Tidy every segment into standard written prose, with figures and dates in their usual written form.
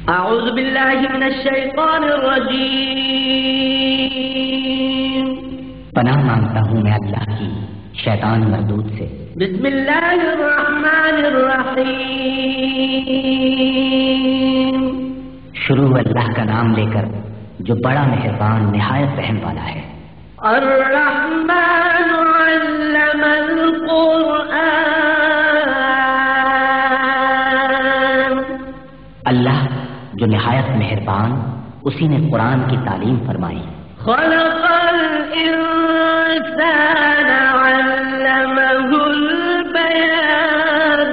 أعوذ بالله من الشيطان الرجيم पनाह मांगता हूँ मैं अल्लाह की शैतान मरदूद से। बिस्मिल्लाहिर्रहमानिर्रहीम। शुरू अल्लाह का नाम लेकर जो बड़ा मेहरबान निहायत रहम वाला है। अर्रहमानु अल्लमल कुरआन। अल्लाह जो निहायत मेहरबान उसी ने कुरान की तालीम फरमाई। खलक़ल इंसान अल्लमहुल बयान।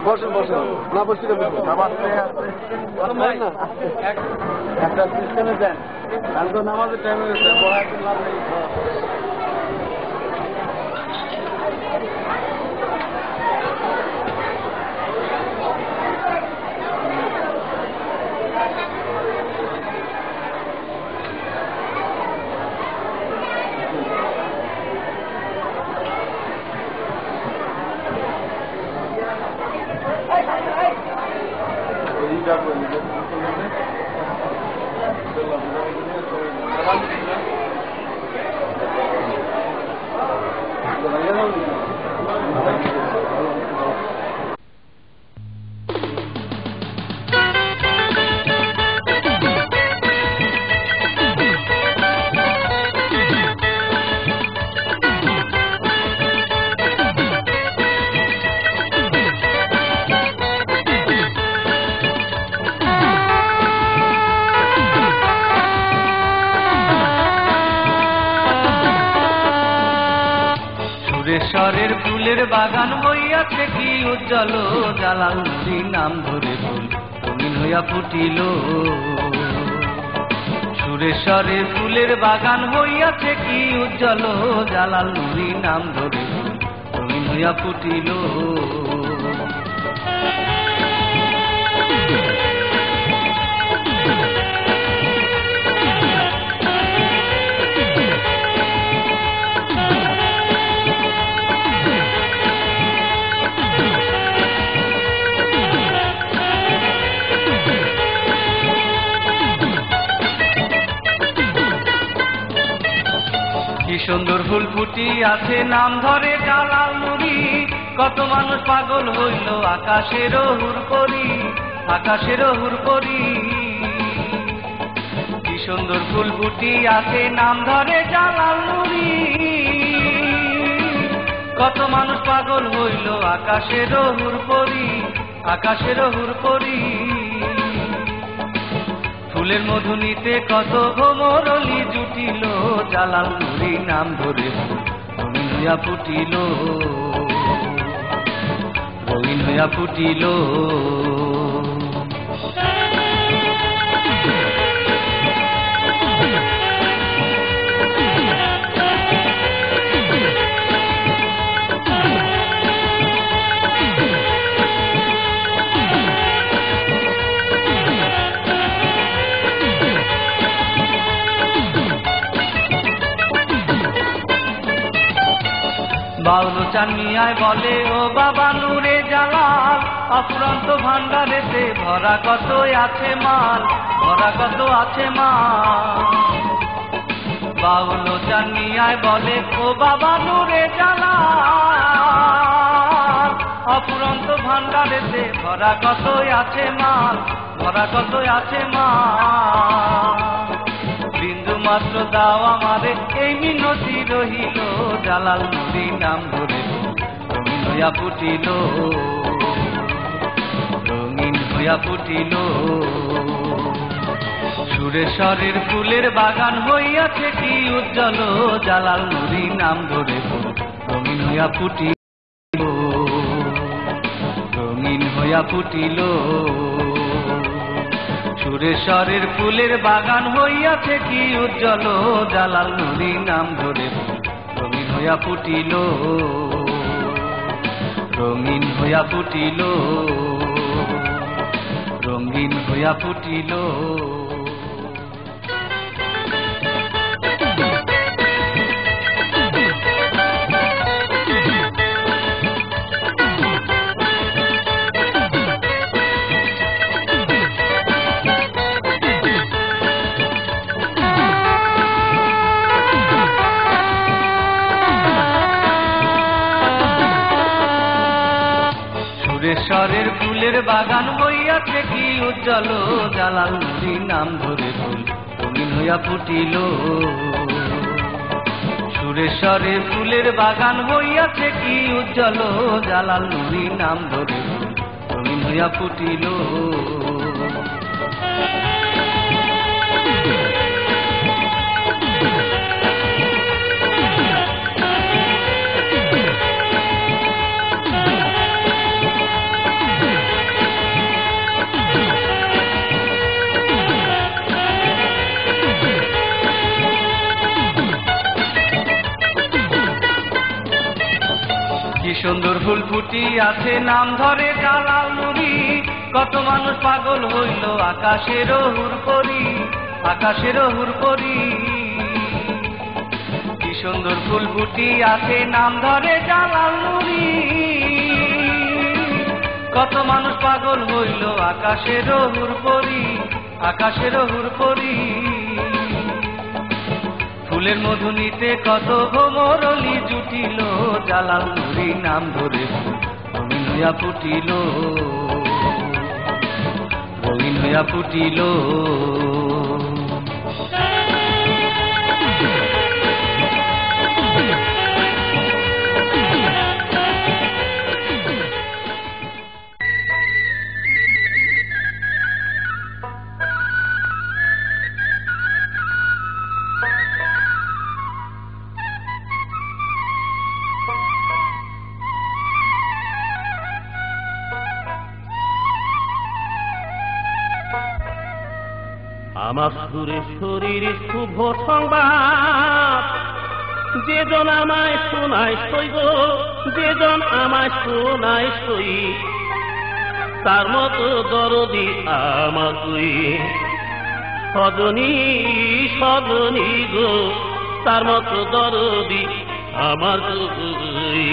বসেন বসেন না বসে একটা সিস্টেমে দেন কারণ তো নামাজের টাইম হয়ে গেছে সুরেশ্বরের ফুলের বাগান হইয়াছে কি উজ্জ্বল জালাল নুরি নাম ধরে ফুল রঙিন হইয়া ফুটিল সুরেশ্বরের ফুলের বাগান হইয়াছে কি উজ্জ্বল জালাল নুরি নাম ধরে ফুল রঙিন হইয়া ফুটিল সুন্দর ফুল ফুটি আছে নাম ধরে জালাল নুরি কত মানুষ পাগল হইল আকাশেরও হুর করি, আকাশেরও হুর করি। কি সুন্দর ফুল ফুটি আছে নাম ধরে জালাল নুরি। কত মানুষ পাগল হইল আকাশেরও হুর করি, আকাশেরও হুর করি। ফুলের মধু নিতে কত ভোমরলি জুটিল, জালাল নুরি নাম ধরে রঙিন হইয়া ফুটিল, রঙিন হইয়া ফুটিল। বাউল চানিয়ায় বলে ও বাবা নূরে জালাল, অফুরন্ত ভান্ডারেতে ভরা কত আছে মাল, ভরা কত আছে মাল। বাউল চানিয়ায় বলে ও বাবা নূরে জালাল, অফুরন্ত ভান্ডারেতে ভরা কত আছে মাল, ভরা কত আছে মাল। বিন্দু মাত্র দাও আমারে এই মিনতি রহিল, জালাল নুরি নাম ধরে রঙিন হইয়া ফুটিল, রঙিন হইয়া ফুটিল। সুরেশ্বরের ফুলের বাগান হইয়াছে কি উজ্জ্বল, জালাল নুরি নাম ধরে রঙিন হইয়া ফুটিল, রঙিন হইয়া ফুটিল। সুরেশ্বরের ফুলের বাগান হইয়াছে কি উজ্জ্বল, জালাল নুরি নাম ধরে রঙিন হইয়া ফুটিল, রঙিন হইয়া ফুটিল, রঙিন হইয়া ফুটিল। সুরেশ্বরের ফুলের বাগান হইয়াছে কি উজ্জ্বল, জালাল নুরি নাম ধরে ফুল রঙিন হইয়া ফুটিল। সুরেশ্বরের ফুলের বাগান হইয়াছে কি উজ্জ্বল, জালাল নুরি নাম ধরে ফুল রঙিন হইয়া ফুটিল। কি সুন্দর ফুল ফুটি আছে নাম ধরে জালাল নুরি। কত মানুষ পাগল হইল আকাশেরও হুর করি, আকাশেরও হুর করি। কি সুন্দর ফুল ফুটি আছে নাম ধরে জালাল নুরি। কত মানুষ পাগল হইল আকাশেরও হুর করি, আকাশেরও হুর করি। ফুলের মধু নিতে কত ভোমরলি জুটিল, জালাল নুরি নাম ধরে রঙিন হইয়া ফুটিল, রঙিন হইয়া ফুটিল। আমার সুরেশ্বরীর শুভ সংবাদ, যেজন আমায় শোনায় সইব, যেজন আমায় শোনায় সই, তার মতো দরদি আমার তুই সজনী, সজনী গো, তার মতো দরদি আমার তুই।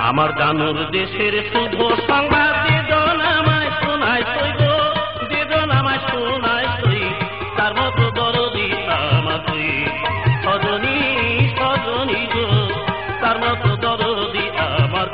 আমার জানুর দেশের শুভ সংবাদ, যেজন আমায় শোনায় সইব, যেজন আমায় শোনায় সই, তার মতো দরদি আমার তুই সজনী, সজনী গো, তার মতো দরদি আমার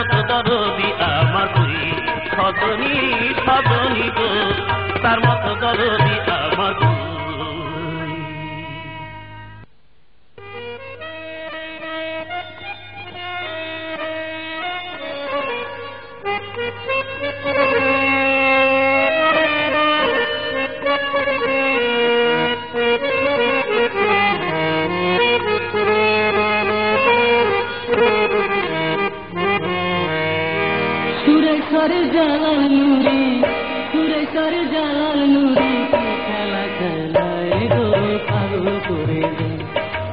মতো দরদি আমার তুই সজনী সজনী গো তার মতো দরদি আমার তুই সুরেশ্বর জালাল নুরি সুরেশ্বর জালাল নুরি খেলা খেলায় গো পাগল করে যায়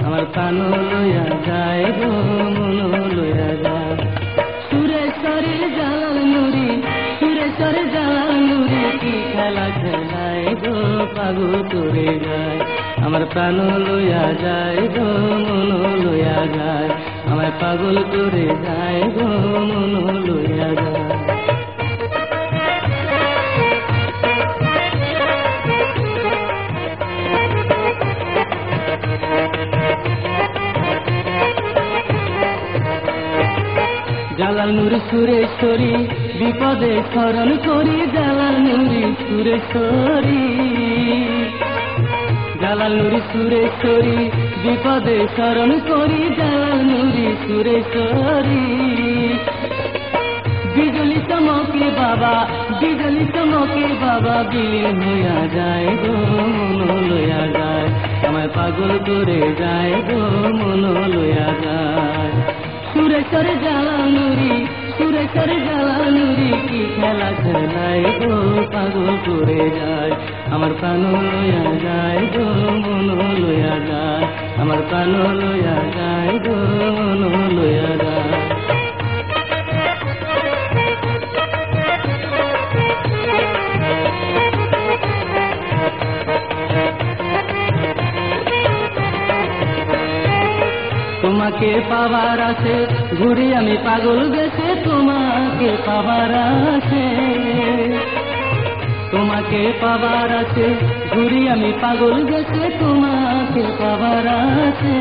আমার কান লইয়া যায় গো মন লইয়া যায় সুরেশ্বর জালাল নুরি সুরেশ্বর জালাল নুরি কি খেলা খেলায় গো পাগল করে যায় আমার প্রাণ লইয়া যায় গো মন লইয়া যায় আমার পাগল করে যায় গো মন লইয়া যায় জালাল নুরি সুরেশ্বরী বিপদে স্মরণ করি জালাল নুরি সুরেশ্বরী জালাল নুরি সুরেশ্বরী বিপদে স্মরণ করি জালাল নুরি সুরেশ্বরী বিজলি চমকে বাবা বিজলি চমকে বাবা বিলীন হইয়া যায় গো মন লইয়া যায় আমায় পাগল করে যায় গো মন লইয়া যায় সুরেশ্বর জালাল নুরি সুরেশ্বর জালাল নুরি কি খেলা খেলায় গো পাগল করে যায় আমার প্রাণ লইয়া যায় গো মন লইয়া যায় আমার প্রাণ লইয়া যায় গো মন লইয়া যায় তোমাকে পাবার আছে ঘুরি আমি পাগল গেছে তোমাকে পাবার আছে তোমাকে পাবার আছে ঘুরি আমি পাগল গেছে তোমাকে পাবার আছে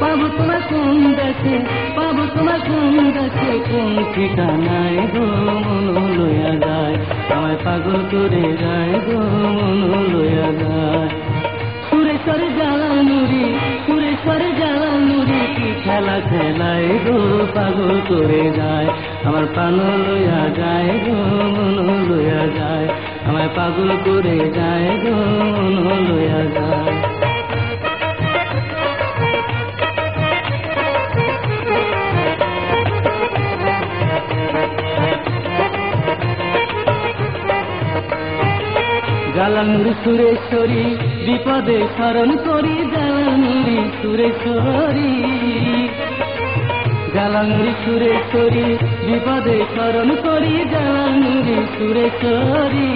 পাবো তোমার কোন দেশে পাবো তোমার কোন দেশে কোন ঠিকানায় গো মন লইয়া যায় আমায় পাগল করে যায় গো মন লইয়া যায় সুরেশ্বর জালাল নুরি সুরেশ্বর জালাল নুরি কি খেলা খেলায় গো পাগল করে যায় আমার প্রাণ লইয়া যায় গো মন লইয়া যায় আমায় পাগল করে যায় গো মন লইয়া যায় জালাল নুরি সুরেশ্বরী বিপদে স্মরণ করি জালাল নুরি সুরেশ্বরী জালাল নুরি সুরেশ্বরী বিপদে স্মরণ করি জালাল নুরি সুরেশ্বরী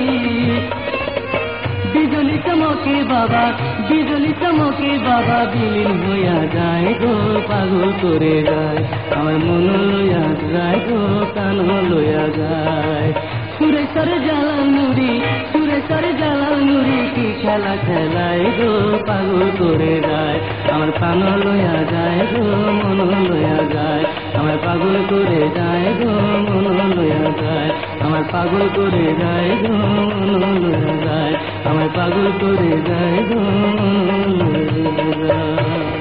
বিজলি চমকে বাবা বিজলি চমকে বাবা বিলীন হইয়া যায় গো পাগল করে যায় আমার মন লইয়া যায় গো কান লইয়া যায় সুরেশ্বর জালাল নুরি সুরেশ্বর জালাল নুরি কি খেলা খেলায় গো পাগল করে যায় আমার প্রাণ লইয়া যায় গো মন লইয়া যায় আমার পাগল করে যায় গো মন লইয়া যায় আমার পাগল করে যায় গো মন লইয়া যায় আমার পাগল করে যায় গো মন লইয়া যায়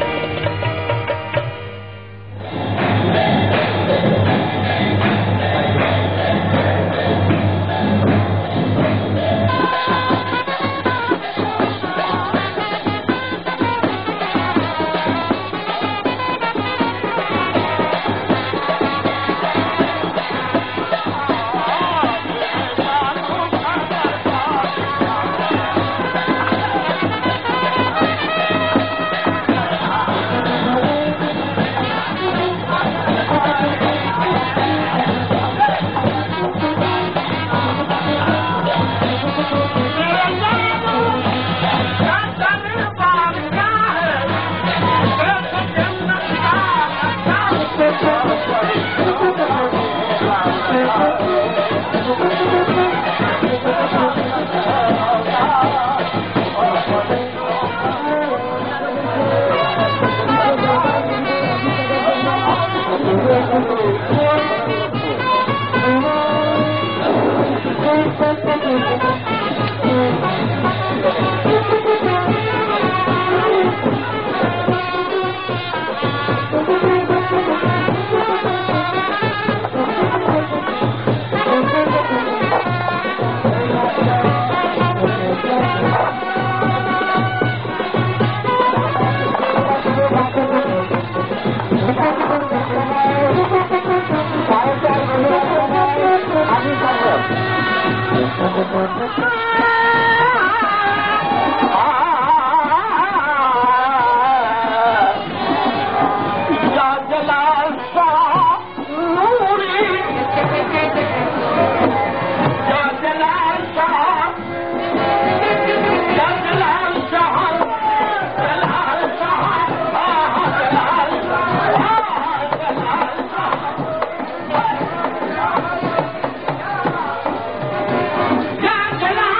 जलाल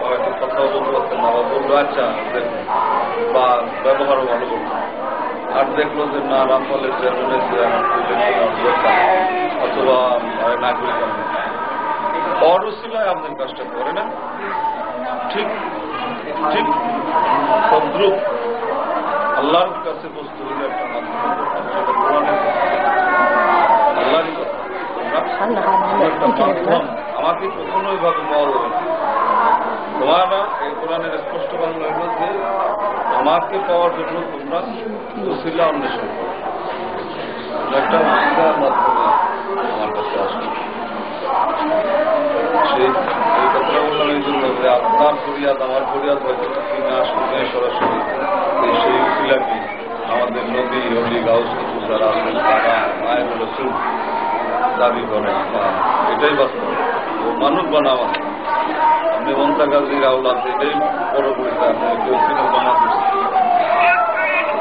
হয়তো কথাও বলতে পারতেন না, বা বললো আচ্ছা দেখুন, বা ব্যবহারও ভালো করতেন। আর দেখলো যে না, রামপালের চেয়ারম্যান এসে আমার দরকার, অথবা নাগরিক অরুশিলায় আপনার কাজটা করে না, ঠিক ঠিক তদ্রুপ আল্লাহর কাছে বস্তু হলে একটা মাধ্যম, সেটা কোরআনের আল্লাহরই একটা মাধ্যম। আমাকে কখনো এইভাবে পাওয়া যাবে না। তোমারা এই কোরআনের স্পষ্ট বাংলা হইল যে আমাকে পাওয়ার জন্য তোমরা ওসিলা অন্বেষণ করো, একটা ওসিলার মাধ্যমে আমার কাছে আসবে। এই কথাটা বললাম এই জন্য যে আপনার ফরিয়াদ আমার ফরিয়াদ হয়তো কিনা শুনে সরাসরি সেই উসিলা কি আমাদের নবী অলি গাউস যারা আছেন তারা মায়ের রসুল দাবি করেন, বা এটাই বাস্তব। ও মানুষ বানাওয়া, আপনি মমতা গাজীর আওলাদ, এটাই বড় পরিচয়। আপনি কেউ কিনে বানাতে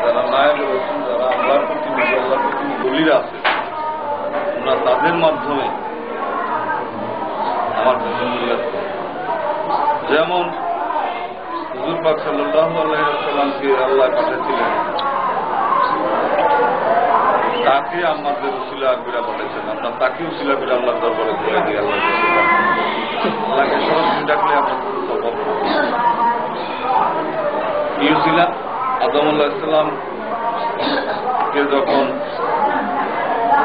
যারা নায়েব রসুল, যারা আল্লাহর প্রতিনিধি, আল্লাহর প্রতিনিধি দলিরা আছে, ওনারা তাদের মাধ্যমে আমার কাছে ফরিয়াদ করে। যেমন হুজুর পাক সাল্লাল্লাহু আলাইহি ওয়াসাল্লামকে আল্লাহ পাঠিয়েছিলেন, তাকে আমাদের উসিলা করে পাঠিয়েছেন। আমরা তাকে উসিলা করে আল্লাহ দরবারে ঘুরে দিই, আল্লাহকে সরাসরি ডাকলে আপনার সম্ভব কি উসিলা? আদম আলাইহিস সালামকে যখন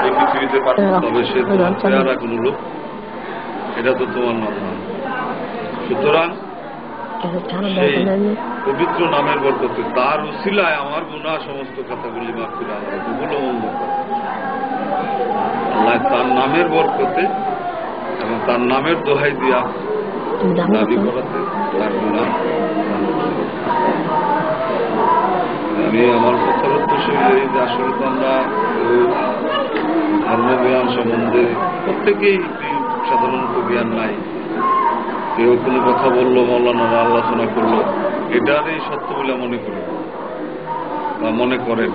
এই পৃথিবীতে পাঠাতে হবে, সে তোমার চেহারা কোন লোক, এটা তো তোমার নাম না। সুতরাং সেই পবিত্র নামের বরকতে তার উসিলায় আমার গুনাহ সমস্ত কথাগুলি মাফ করে আমার কবুল ও মঞ্জুর করে। আল্লাহ তার নামের বরকতে এবং তার নামের দোহাই দিয়া দাবি করাতে তার গুনাহ। আমি আমার কথার উদ্দেশ্য এই যে আসলে তো আমরা ধর্মজ্ঞান সম্বন্ধে প্রত্যেকেই সাধারণত জ্ঞান নাই। কেউ কোনো কথা বললো, মৌলানারা আলোচনা করলো, এটারই সত্য বলে মনে করি বা মনে করেন।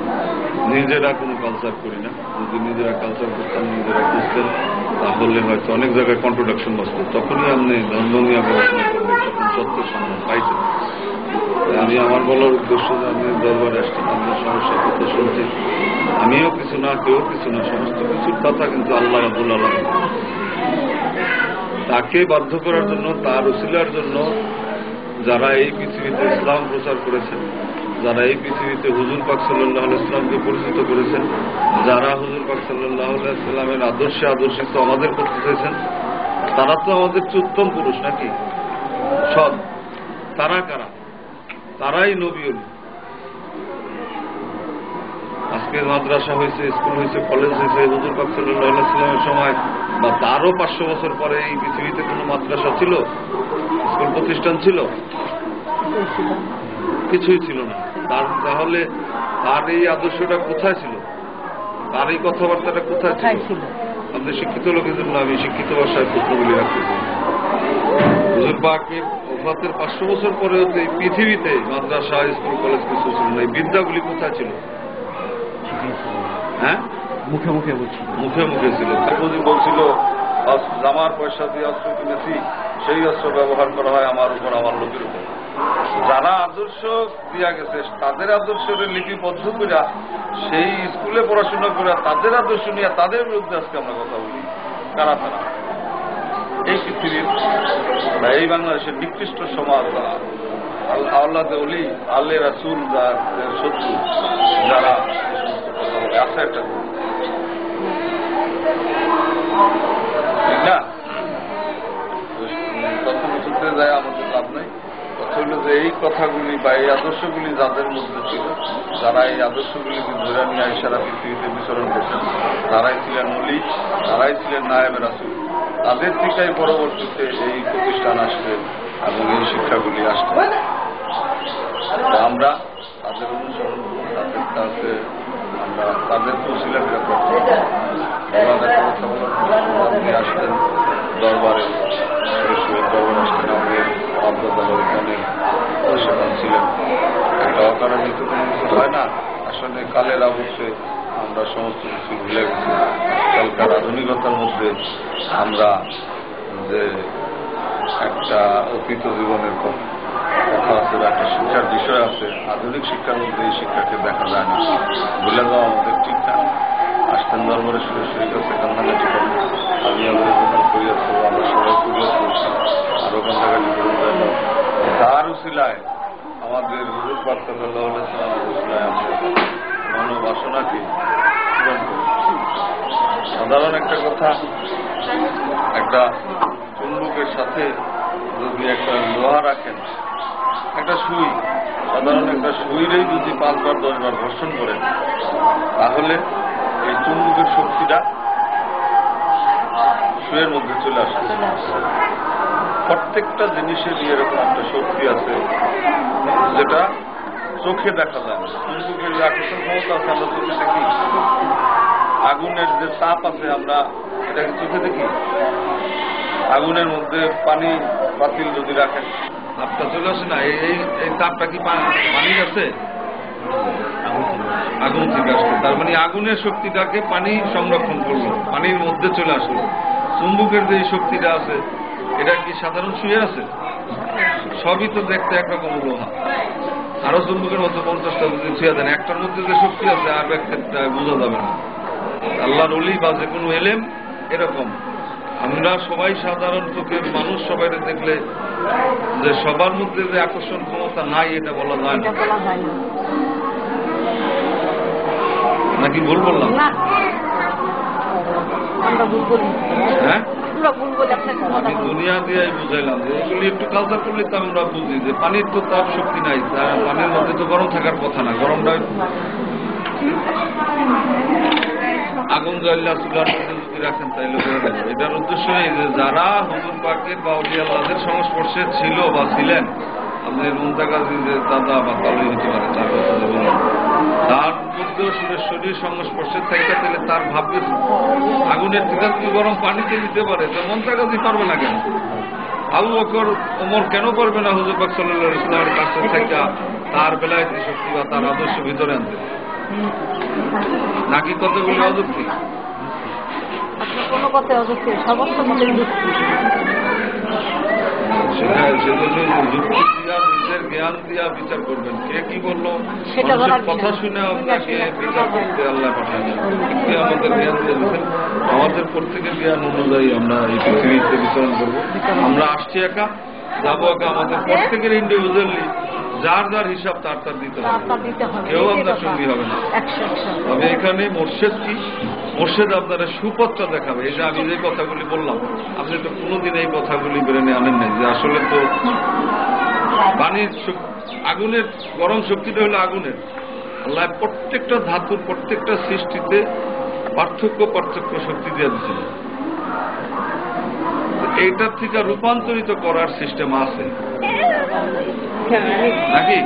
নিজেরা কোনো কালচার করি না। যদি নিজেরা কালচার করতাম, নিজেরা বুঝতেন, তাহলে হয়তো অনেক জায়গায় কন্ট্রোডাকশন বসত। তখনই আপনি ধর্ম নিয়ে গবেষণা করবেন, তখন সত্যের সন্ধান পাইতেন। আমি আমার বলার উদ্দেশ্য যে আমি দরবারে আসছি, আমাদের সমস্যার কথা শুনছি, আমিও কিছু না, কেউ কিছু না, সমস্ত কিছুর কথা কিন্তু আল্লাহ রাব্বুল আলামিন। তাকে বাধ্য করার জন্য, তার উসিলার জন্য যারা এই পৃথিবীতে ইসলাম প্রচার করেছেন, যারা এই পৃথিবীতে হুজুর পাক সাল্লাল্লাহু আলাইহি ওয়াসাল্লামকে পরিচিত করেছেন, যারা হুজুর পাক সাল্লাল্লাহু আলাইহি ওয়াসাল্লামের আদর্শে আদর্শিত আমাদের করতে চেয়েছেন, তারা তো আমাদের উত্তম পুরুষ নাকি? সৎ। তারা কারা? তারাই নবী। আজকে মাদ্রাসা হয়েছে, স্কুল হয়েছে, কলেজ হয়েছে হুজুর পাক সাল্লাল্লাহু আলাইহি ওয়াসাল্লামের সময় বা তারও 500 বছর পরে এই পৃথিবীতে কোনো মাদ্রাসা ছিল, স্কুল প্রতিষ্ঠান ছিল? কিছুই ছিল না। তাহলে তার এই আদর্শটা কোথায় ছিল? তার এই কথাবার্তাটা কোথায় ছিল? আমাদের শিক্ষিত লোকের জন্য আমি শিক্ষিত ভাষায় প্রশ্নগুলি রাখতেছি। হুজুর পাকের ওফাতের 500 বছর পরেও এই পৃথিবীতে মাদ্রাসা, স্কুল, কলেজ কিছু ছিল না। এই বিদ্যাগুলি কোথায় ছিল? হ্যাঁ, মুখে মুখে বলছিল, মুখে মুখে ছিল। বলছিল জামার পয়সা দিয়ে অস্ত্র কিনেছি, সেই অস্ত্র ব্যবহার করা হয় আমার উপর, আমার লোকের উপর। যারা আদর্শ দিয়া গেছে তাদের আদর্শের লিপিবদ্ধ করে সেই স্কুলে পড়াশোনা করে তাদের আদর্শ নিয়ে তাদের বিরুদ্ধে আজকে আমরা কথা বলি। কারা তারা? এই পৃথিবীর বা এই বাংলাদেশের নিকৃষ্ট সমাজ, আল্লাহ ওলি, আল্লাহ রাসূল যাদের শত্রু, যারা আছে একটা, ঠিক না? কথা বলতে যায় আমাদের লাভ নেই। কথা হইল যে এই কথাগুলি বা এই আদর্শগুলি যাদের মধ্যে ছিল, যারা এই আদর্শগুলিকে ধরে নিয়ে সারা পৃথিবীতে বিচরণ করছেন, তারাই ছিলেন ওলি, তারাই ছিলেন নায়েবে রাসূল। তাদের থেকেই পরবর্তীতে এই প্রতিষ্ঠান আসবে এবং এই শিক্ষাগুলি আসবে। আমরা তাদের অনুসরণ, তাদের কাছে আমরা তাদেরকে উসিলা করে করতে কথা বলার আপনি আসলেন দরবারে, দরবার আসলেন, আমাদের আব্দাদালের অনেক পরিষেবান ছিলেন। একটা অকারণিত কোনো কিছু হয় না। আসলে কালের আবশ্যে আমরা সমস্ত কিছু ভুলে গেছি। কালকার আধুনিকতার মধ্যে আমরা যে একটা অতীত জীবনের কথা আছে, একটা শিক্ষার বিষয় আছে। আধুনিক শিক্ষার মধ্যে এই শিক্ষাকে দেখা যায় না, ভুলে যাওয়া আমাদের ঠিক না। আসতেন দরবারে সরাসরি কাছে কান্নাকাটি করেন, আমি আমাদের জন্য করিয়াছি, আমরা সবাই করিয়াছি, আরো কান্নাকাটি করে যাইল। তার উসিলায় আমাদের হুজুর পাক সাল্লাল্লাহু আলাইহি ওয়াসাল্লামের উসিলায় আমাদের মনোবাসনাকে পূরণ করে। সাধারণ একটা কথা, একটা চুম্বকের সাথে যদি একটা লোহা রাখেন, একটা সুই, সাধারণ একটা সুইরেই যদি 5 বার 10 বার ঘর্ষণ করেন, তাহলে এই চুম্বকের শক্তিটা সুইয়ের মধ্যে চলে আসে। প্রত্যেকটা জিনিসেরই এরকম একটা শক্তি আছে যেটা চোখে দেখা যায় না। চুম্বকের যে আকর্ষণ ক্ষমতা আছে আমরা চোখে দেখি, আগুনের যে তাপ আছে আমরা এটাকে চোখে দেখি। আগুনের মধ্যে পানি পাতিল যদি রাখেন, তাপটা চলে আসে না। এই তাপটা কি পানির আছে? আগুন থেকে আসলো। তার মানে আগুনের শক্তিটাকে পানি সংরক্ষণ করলো, পানির মধ্যে চলে আসলো। চুম্বকের যে শক্তিটা আছে এটা কি সাধারণ সুইয়ের আছে? সবই তো দেখতে একরকম লোহা। আরো চুম্বকের মতো 50টা যদি ছুঁয়া দেন, একটার মধ্যে যে শক্তি আছে আর একটা বোঝা যাবে না। আল্লাহর ওলি বা যে কোনো এলেম এরকম। আমরা সবাই সাধারণ চোখের মানুষ, সবাই দেখলে যে সবার মধ্যে যে আকর্ষণ ক্ষমতা নাই এটা বলা যায় না। নাকি ভুল বললাম? হ্যাঁ, আমি দুনিয়া দিয়ে বুঝাইলাম যে এগুলি একটু কালচার করলে তো আমরা বুঝি যে পানির তো তার শক্তি নাই, পানির মধ্যে তো গরম থাকার কথা না। গরমটা আগুন জ্বালিয়ে চুলার মধ্যে যদি রাখেন তাইলে করে দেবে। এটার উদ্দেশ্য এই যে যারা হুজুর পাকের বা আউলিয়া আল্লাহদের সংস্পর্শে ছিল বা ছিলেন, আপনার মুন্তাকাজি যে দাদা বা তালুই হতে পারে, তার কথা যে বললাম, তার মধ্যেও সুরেশ্বরীর সংস্পর্শে থাকতে তাহলে তার ভাববে আগুনের থেকে যদি গরম পানিতে দিতে পারে তো মুন্তাকাজি পারবে না কেন? আবু বকর ওমর কেন পারবে না হুজুর পাক সাল্লাল্লাহু আলাইহি ওয়াসাল্লামের কাছে থাকা তার বেলায়েতি শক্তি বা তার আদর্শ ভিতরে আনতে? নাকি কতগুলি অযুক্তি? কোনো কথা অযুক্তি, সমস্ত মতে যুক্তি। যুক্তি দিয়া, নিজের জ্ঞান দিয়া বিচার করবেন। কে কি বললো সেটা কথা শুনে আপনাকে বিচার করতে আল্লাহ পাঠায় না। আমাদের জ্ঞান দিয়ে দিচ্ছেন, আমাদের প্রত্যেকের জ্ঞান অনুযায়ী আমরা এই পৃথিবীতে বিচরণ করবো। আমরা আসছি একা, যাবো একা। আমাদের প্রত্যেকের ইন্ডিভিজুয়ালি যার যার হিসাব তার তার দিতে হবে, কেউ আপনার সঙ্গী হবে না। তবে এখানে মোর্শেদ কি, মোর্শেদ আপনারা সুপথটা দেখাবে। এই যে আমি যে কথাগুলি বললাম, আপনি তো কোনোদিন এই কথাগুলি বেরেনে আনেন নাই যে আসলে তো পানির আগুনের গরম শক্তিটা হলো আগুনের। আল্লাহ প্রত্যেকটা ধাতুর প্রত্যেকটা সৃষ্টিতে পার্থক্য শক্তি দিয়ে দিচ্ছিল। এইটার থেকে রূপান্তরিত করার সিস্টেম আছে নাকি?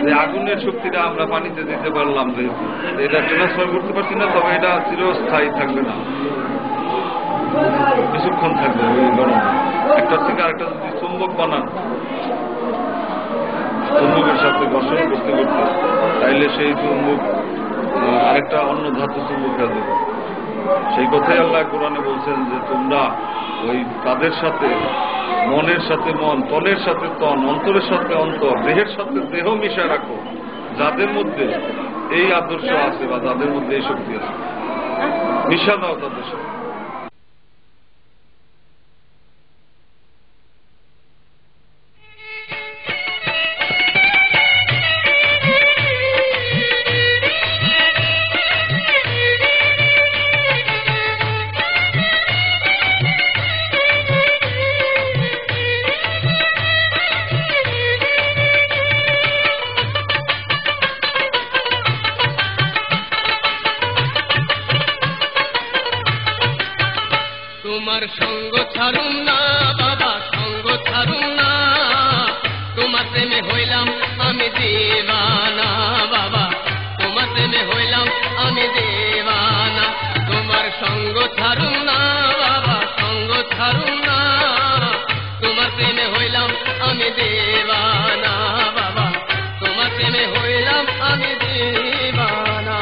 যে আগুনের শক্তিটা আমরা পানিতে দিতে পারলাম, যেহেতু এটা ট্রান্সফার করতে পারছি না, তবে এটা চিরস্থায়ী থাকবে না, কিছুক্ষণ থাকবে ওই গরম। একটার থেকে আরেকটা যদি চুম্বক বানান, চুম্বকের সাথে ঘর্ষণ করতে করতে, তাইলে সেই চুম্বক আরেকটা অন্য ধাতু চুম্বক হয়ে যাবে। সেই কথাই আল্লাহ কোরআনে বলছেন যে তোমরা ওই তাদের সাথে মনের সাথে মন, তনের সাথে তন, অন্তরের সাথে অন্তর, দেহের সাথে দেহ মিশা রাখো, যাদের মধ্যে এই আদর্শ আছে বা যাদের মধ্যে এই শক্তি আছে, মিশা দাও তাদের সাথে। তোমার সঙ্গ ছাড়ুম না বাবা, সঙ্গ ছাড়ুম না, তোমার প্রেমে হইলাম আমি দেওয়ানা বাবা, তোমার প্রেমে হইলাম আমি দেওয়ানা। তোমার সঙ্গ ছাড়ুম না বাবা, সঙ্গ ছাড়ুম না, তোমার প্রেমে হইলাম আমি দেওয়ানা বাবা, তোমার প্রেমে হইলাম আমি দেওয়ানা।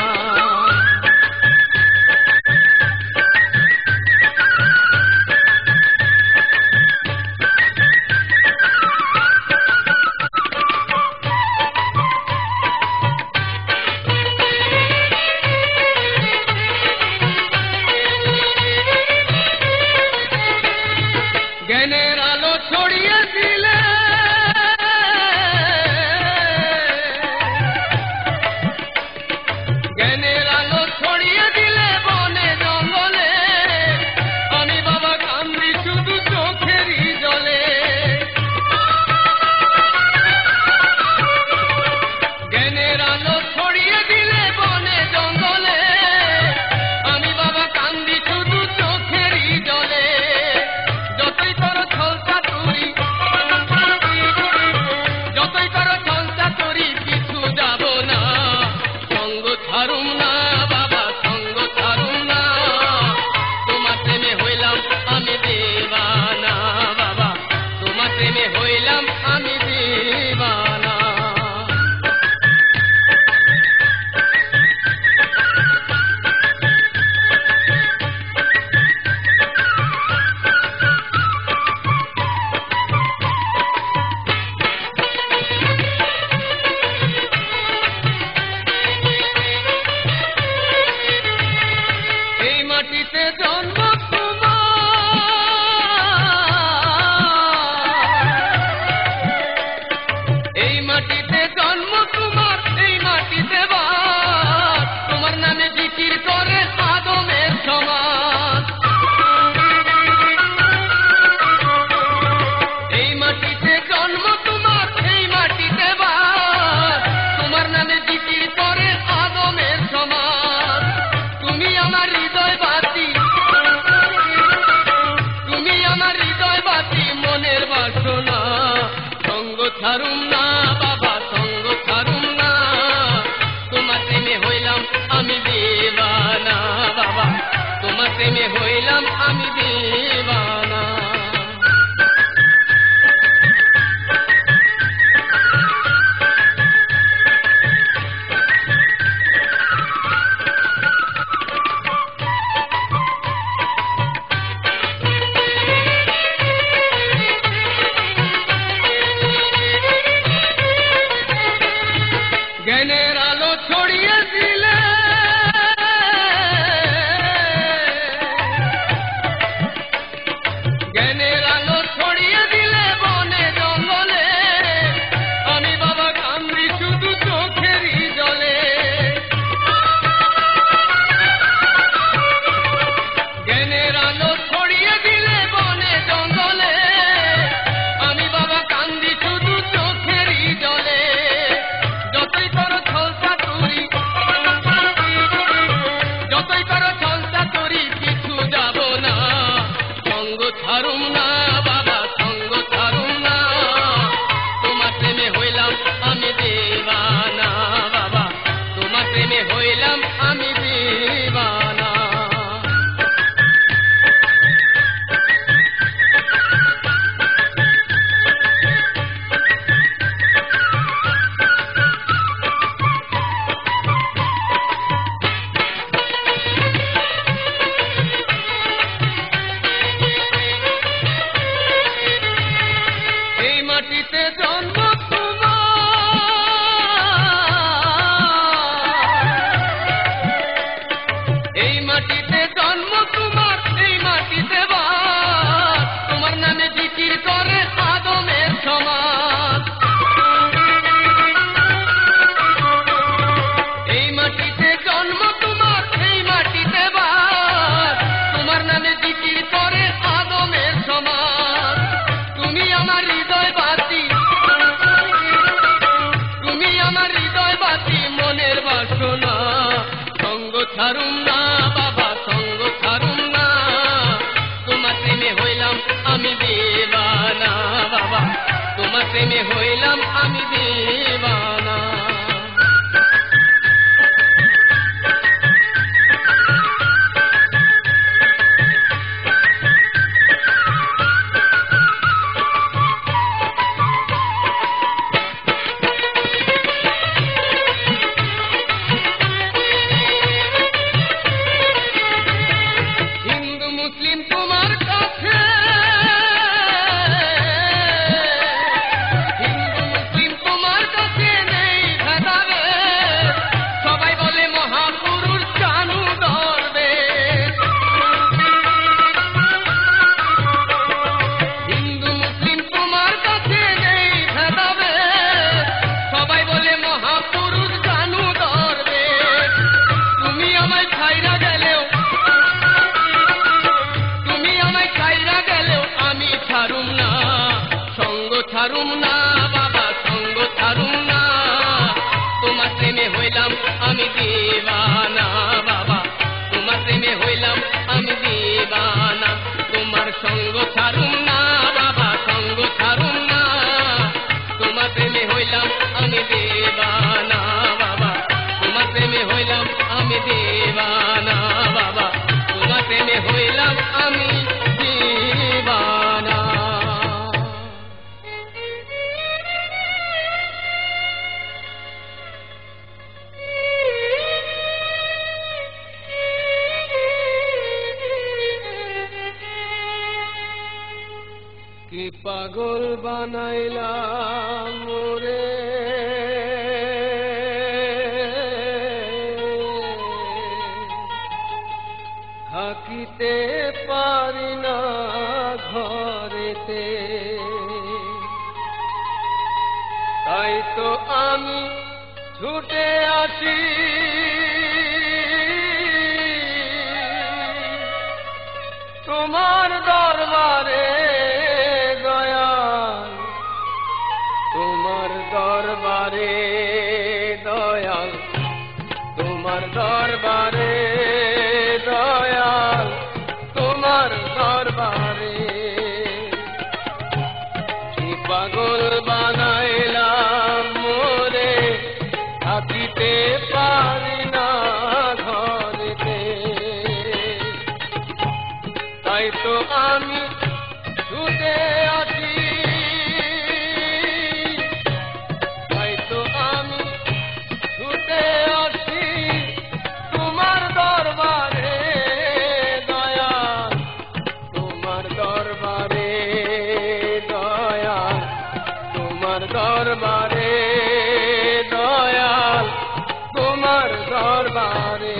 ছাড়ুম না বাবা সঙ্গ ছাড়ুম না তোমার প্রেমে হইলাম আমি দিওয়ানা বাবা তোমার প্রেমে হইলাম আমি দিওয়ানা জ্ঞানের আলো ছড়িয়ে দিলে জ্ঞানের আলো ছড়িয়ে দিলে বনে জঙ্গলে আমি বাবা কান্দি শুধু চোখেরই জলে জ্ঞানের আলো ছড়িয়ে দিলে বনে জঙ্গলে আমি বাবা কান্দি শুধু চোখেরই জলে যতই করো ছলসা করি কিছু যাব না সঙ্গ ছাড়ুম না বাবা সঙ্গ ছাড়ুম না তোমার প্রেমে হইলাম আমি দিওয়ানা বাবা তোমার প্রেমে হইলাম আমি দিওয়ানা এই মাটিতে জন্ম এই মাটিতে জন্ম তোমার এই মাটিতে বাস তোমার নামে জিকির করে আদমের সমাজ এই মাটিতে জন্ম তোমার এই মাটিতে বাস তোমার নামে জিকির করে আদমের সমাজ তুমি আমার হৃদয় বাতি মনের বাসনা সঙ্গ ছাড়ুম না বাবা সঙ্গ ছাড়ুম না তোমার প্রেমে হইলাম আমি দিওয়ানা বাবা তোমার প্রেমে হইলাম আমি দিওয়ানা হিন্দু মুসলিম তোমার কাছে নেই ভেদাভেদ সবাই বলে মহাপুরুষ জানু দরবেশ হিন্দু মুসলিম তোমার কাছে নেই ভেদাভেদ সবাই বলে মহাপুরুষ জানু দরবেশ তুমি আমায় ছাইরা গেলেও আমি ছাড়ুম না সঙ্গ ছাড়ুম না বাবা সঙ্গ ছাড়ুম না তোমার প্রেমে হইলাম আমি দিওয়ানা বাবা তোমার প্রেমে হইলাম আমি দিওয়ানা তোমার সঙ্গ ছাড়ুম না বাবা সঙ্গ ছাড়ুম না তোমার প্রেমে হইলাম আমি দিওয়ানা বাবা তোমার প্রেমে হইলাম আমি দিওয়ানা বাবা তোমার প্রেমে হইলাম আমি দিওয়ানা কি পাগল বানাইলাম মোরে থাকিতে পারি না ঘরেতে তাই তো আমি ছুটে আসি তোমার দরবারে দয়াল তোমার দরবারে দয়াল তোমার দরবারে দয়াল তোমার দরবারে কি পাগল বানায় তোমার দরবারে দয়াল, তোমার দরবারে।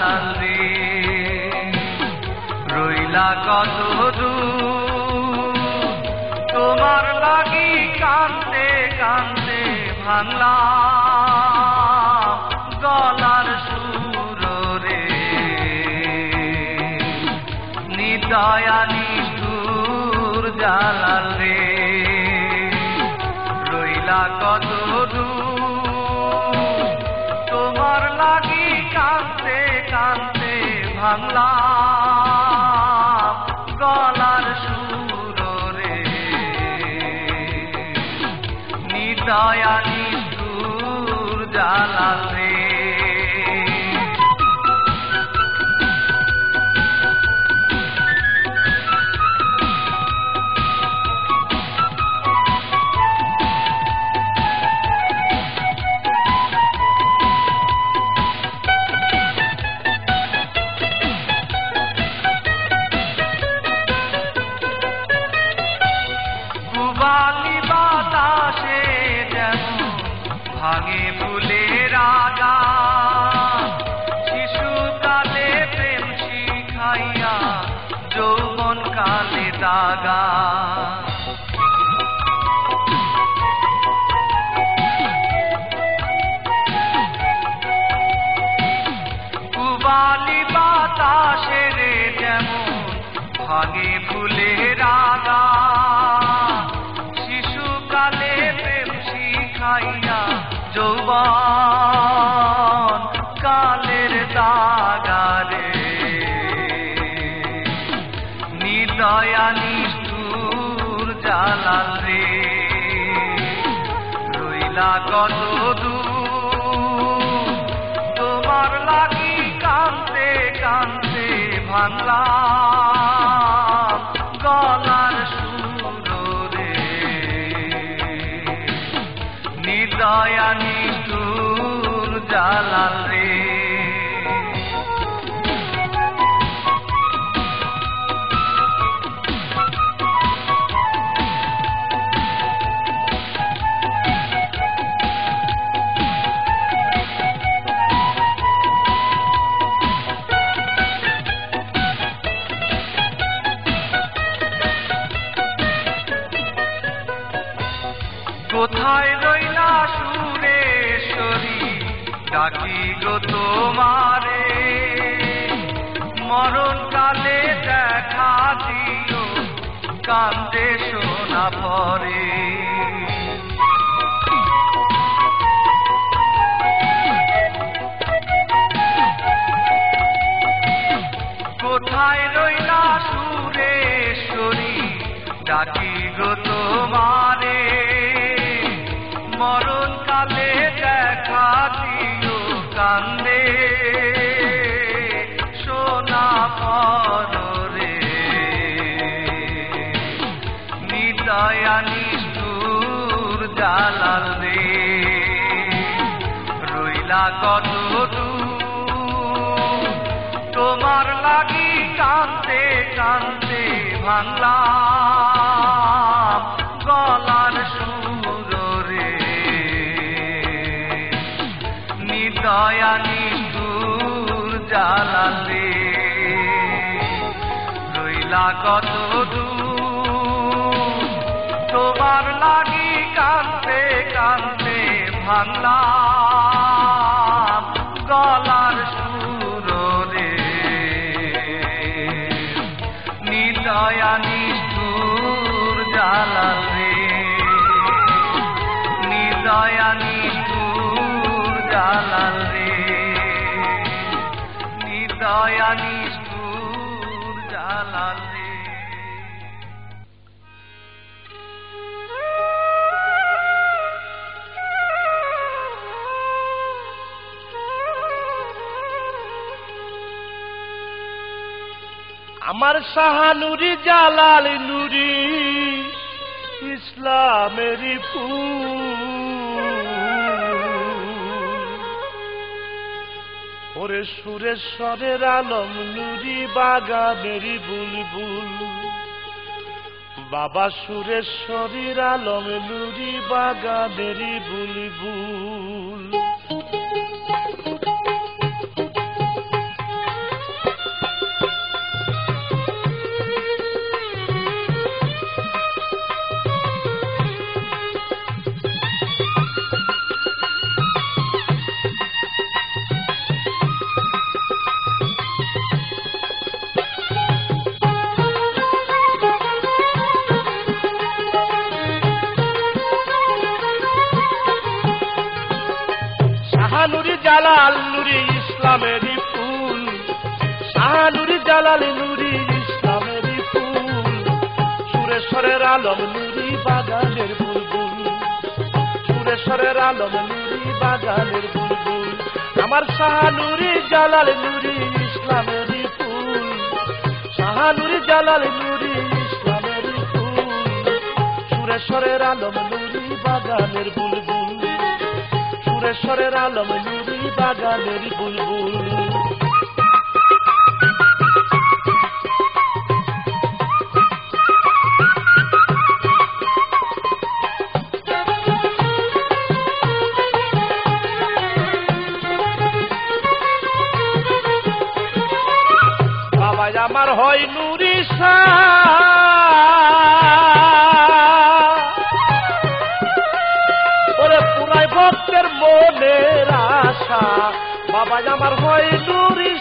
জালাল রে রইলা কত দূর তোমার লাগি কান্দে কান্দে ভাঙলাম গলার সুর রে নিদয়া নিষ্ঠুর জালাল রে রইলা কত দূর তোমার লাগি কান্দে কান্দে ভাঙলাম গলার সুর রে নিদয়া নিষ্ঠুর জালাল রে ভাঙে ফুলের আগা শিশুকালে প্রেম শিখাইয়া যৌবন কালে দাগা কুবালি বাতাসে রে যেমন ভাঙে ফুলের আগা শিশুকালে প্রেম শিখাইয়া যৌবন কালের দাগারে নিদয়া নিষ্ঠুর জালাল রে রইলা কত দূর তোমার লাগি কান্দে কান্দে ভাঙলাম গলার সুর রে নিদয়া নিষ্ঠুর জালাল রে কোথায় রইলা সুরেশ্বরী ডাকি গো তোমারে মরণ কালে দেখা দিও কান্দে শোনা পরে কোথায় রইলা সুরেশ্বরী ডাকি গো তোমারে মরণ কালে দেখা দিও কান্দে সোনা পরে নিদয়া নিষ্ঠুর জালাল রে রইলা কত দূর তোমার লাগি কান্দে কান্দে ভাঙলাম গলার সুর রে নিদয়া নিষ্ঠুর জালাল রে রইলা কত দূর তোমার লাগি কান্দে কান্দে ভাঙলাম গলার সুর রে নিদয়া নিষ্ঠুর জালাল রে নিদয়া নিষ্ঠুর জালাল রে নিদয়া নিষ্ঠুর জালাল রে আমার শাহানুরি জালাল নুরি ইসলামেরই ফুল ওরে সুরেশ্বরের আলম নুরি বাগানেরই বুলবুল বাবা সুরেশ্বরীর আলম নুরি বাগানেরই বুলবুল শাহানুরি জালাল নুরি ইসলামের ফুল সুরেশ্বরের আলম নুরি বাগানের বুলবুল সুরেশ্বরের আলম নুরি বাগানের বুলবুল আমার শাহানুরি জালাল নুরি ইসলামের ফুল শাহানুরি জালাল নুরি ইসলামের ফুল সুরেশ্বরের আলম নুরি বাগানের বুলবুল সুরেশ্বরের আলম নুরি বাগানের বুলবুল আমার হয় নুরি ওরে পুরাই ভক্তের মনের আশা বাবা আমার হয় নুরি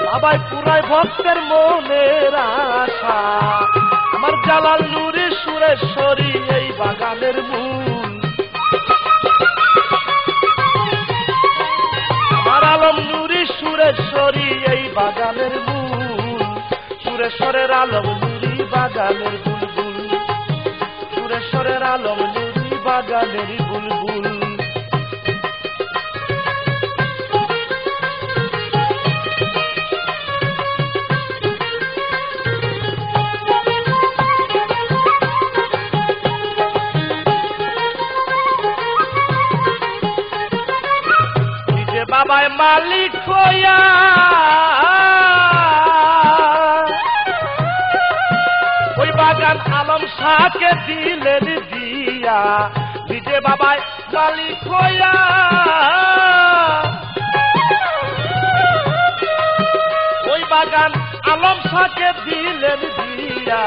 বাবাই পুরাই ভক্তের মনের আশা আমার জালাল নুরি সুরেশ্বরী এই বাগানের মূল আলম নুরি সুরেশ্বরী এই বাগানের মূল সুরেশ্বরের আলম নুরি বাগানের বুলবুল সুরেশ্বরের আলম নুরি বাগানের বুলবুল বাবাই মালিক হইয়া ওই বাগান আলম শাহকে দিলেন দিয়া নিজে বাবাই মালিক হইয়া ওই বাগান আলম শাহকে দিলেন দিয়া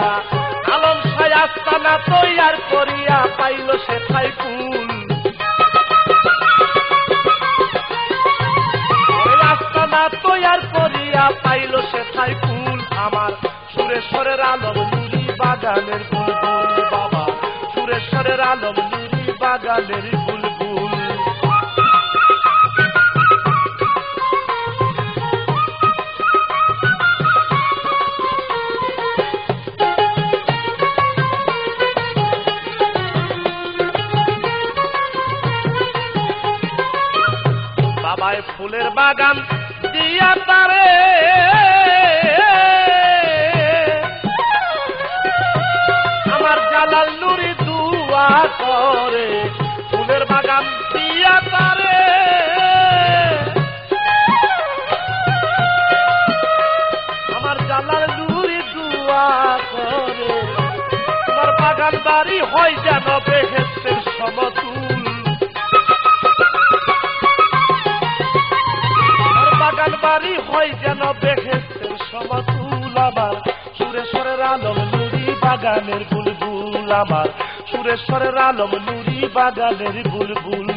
আলম শাহ আস্তানা তৈয়ার করিয়া পাইল সে ঠাই ফুল তৈয়ার করিয়া পাইল সে ঠাই ফুল আমার সুরেশ্বরের আলম নুরি বাগানের বুলবুল বাবা সুরেশ্বরের আলম নুরি বাগানের বুলবুল বাবাই ফুলের বাগান দিয়া তারে আমার জালাল নুরি দুয়া করে ফুলের বাগান দিয়া তারে আমার জালাল নুরি দুয়া করে তোমার বাগান বাড়ি হয় যেন বেহেশতের সমতুল বাগান বাড়ি হয় যেন বেহেশতের সমতুল আমার সুরেশ্বরের আলম নুরি বাগানের বুলবুল আমার সুরেশ্বরের আলম নুরি বাগানের বুলবুল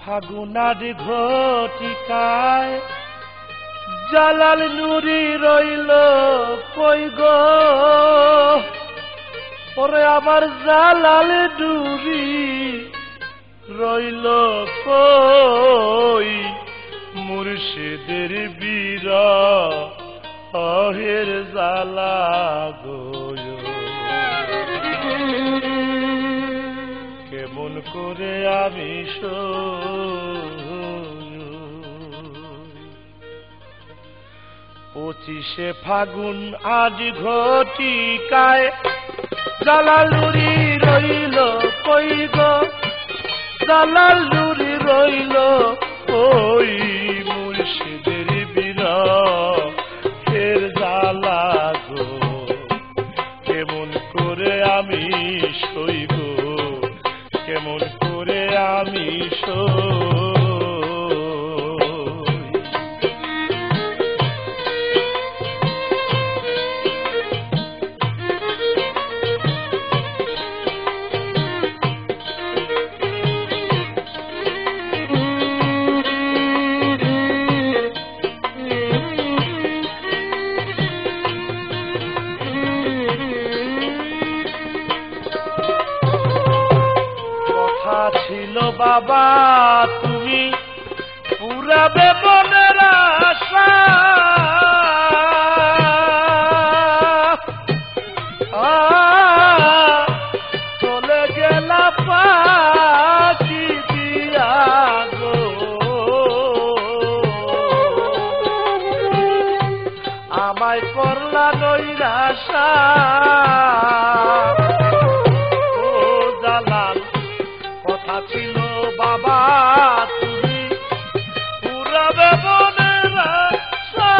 ফাগুনার ঘটিকায় জালাল নুরি রইল কই গো পরে আমার জালাল নুরি রইল কই মুর্শিদের বিরহের জালা গো কেমন করে আমি পঁচিশে ফাগুন আজ ঘটিকায় জালাল নুরি রইল কই গো জালাল নুরি রইল ওই মুর্শিদের বিরহের জ্বালা গো কেমন করে আমি সইব কেমন করে আমি ছিল বাবা তুমি পুরাবে মনের আশা চলে গেলা পাখি দিয়া গো আমায় করলা নৈরাশা ছিল বাবা তুমি পুরাবে মনের আশা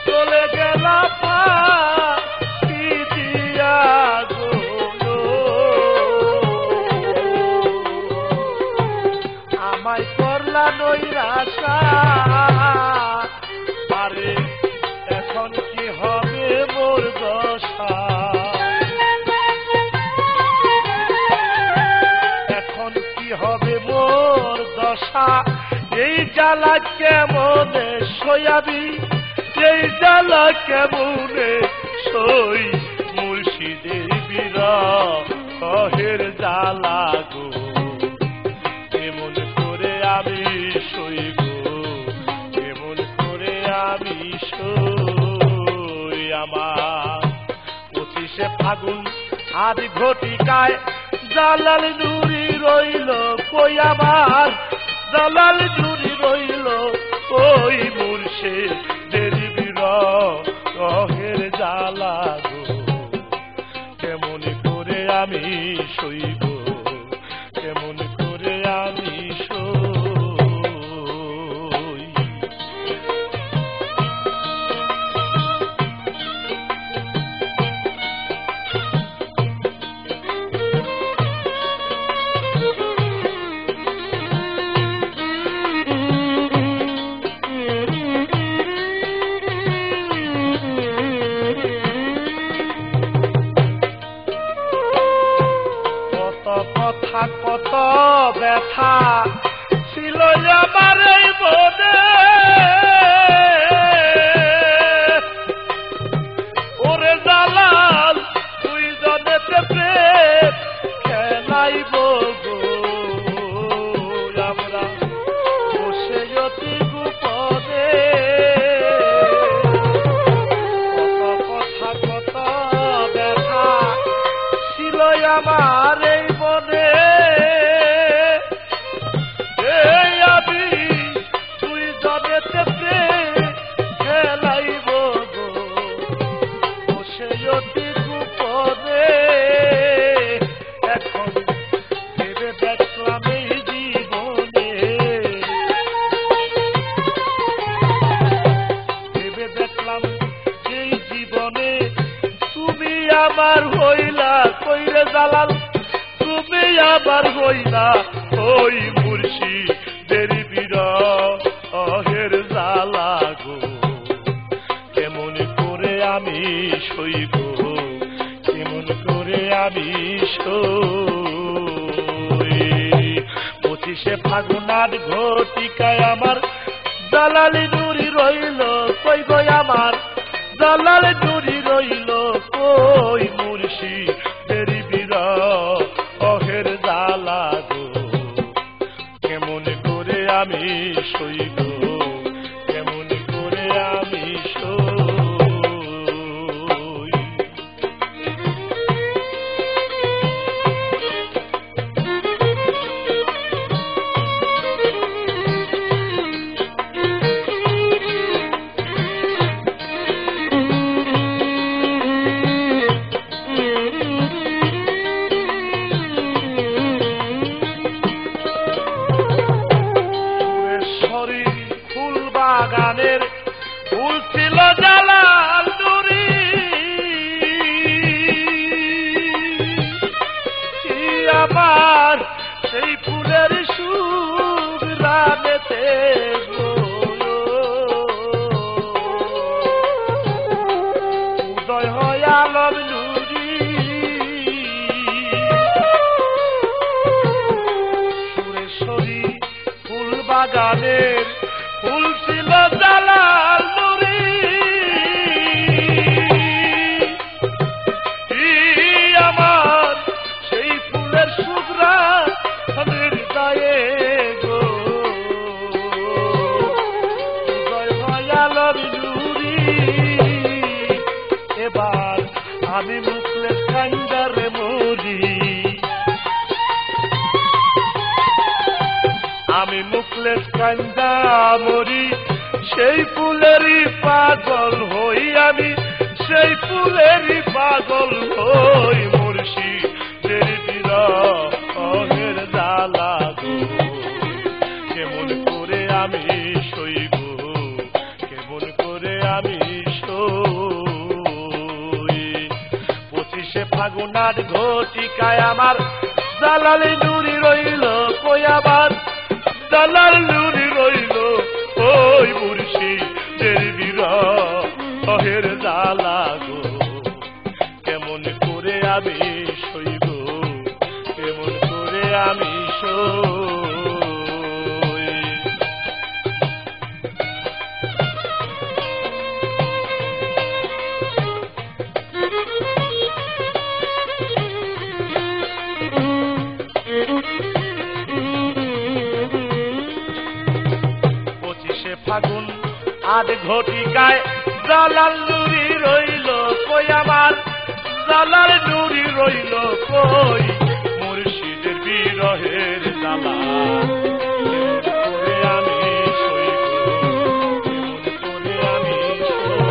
চলে গেলা পাখি দিয়া গো আমায় করলা নৈরাশা আরে এখন কি হবে মোর দশা এখন কি হবে মোর দশা এই জ্বালা কেমনে সয়াবি এই জ্বালা কেমনে সই মুর্শিদের বিরহের জ্বালা গো কেমন করে আমি সইব কেমন করে আমি সই আমার 25শে ফাগুন আজ ঘটিকায় জালাল নুরি রইল কই আমার জালাল নুরি রইল কই মুর্শিদের বিরহের জ্বালা গো কেমন করে আমি সইব কেমন করে আমি কথা কত ব্যথা ছিল আমার এই মনে ওরে জালাল তুই জনেতে প্রেম খেলাইব গো আমরা বসে অতি গোপনে কথা কত ব্যথা ছিল আমার এই মনে আমি তুই জনেতে খেলাইব গো বসে অতি গোপনে এখন ভেবে দেখলাম এই জীবনে ভেবে দেখলাম এই জীবনে তুমি আমার হইলা কইরে জালাল তুমি আমার হইলা ওই মুর্শিদের বিরহের জ্বালা গো কেমন করে আমি সইব কেমন করে আমি সই 25শে ফাগুন আজ ঘটিকায় আমার জালাল নুরি রইল কই গো আমার জালাল নুরি রইল কই মুর্শিদের বিরহের জ্বালা গো কেমন করে আমি সইব কেমন করে আমি সই আমি মুখলেস কান্দারে মরি, আমি মুখলেস কান্দা মরি, সেই ফুলেরই পাগল হই আমি, সেই ফুলেরই পাগল হই। মুর্শিদের বিরহের জ্বালা গো, কেমন করে আমি সইব, কেমন করে আমি সই। 25শে ফাগুনার ঘটিকায় আমার জালালি নুরি রইল কই আবার, জালাল নুরি রইল ওই মুর্শিদের বিরহের জ্বালা গো, কেমন করে আমি সইব, কেমন করে আমি সই। ফাগুন আধ ঘটিকায় জালাল নুরি রইল কই আমার, জালাল নুরি রইল কই। মুর্শিদের বিরহের জ্বালা কেমন করে আমি সইব, কেমন করে আমি সই।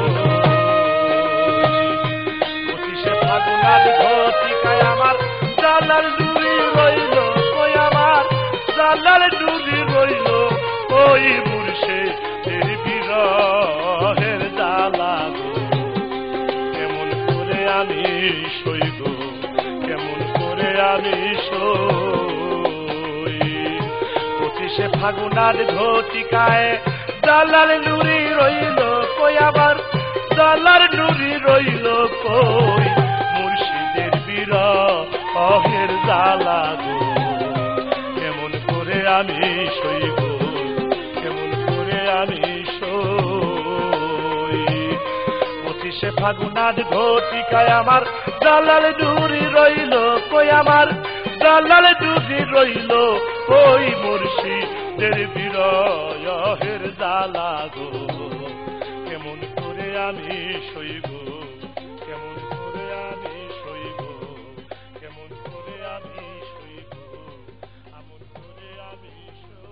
25শে ফাগুন আধ ঘটিকায় আমার জালাল নুরি রইল কই আমার, জালাল নুরি রইল ওই মুর্শিদের বিরহের জ্বালা গো, কেমন করে আমি সইব, কেমন করে আমি সই। 25শে ফাগুনার ঘটিকায় জালাল নুরি রইল কই আবার, জালাল নুরি রইল কই। মুর্শিদের বিরহের জ্বালা গো, কেমন করে আমি সইব, কেমন করে আমি সই। 25শে ফাগুনার ঘটিকায় আমার জালাল নুরি রইল কই আমার, জালাল নুরি রইল কই। মুর্শিদের বিরহের জ্বালা গো, কেমন করে আমি সইব, কেমন করে আমি সইব, কেমন করে আমি সইব, কেমন করে আমি সইব।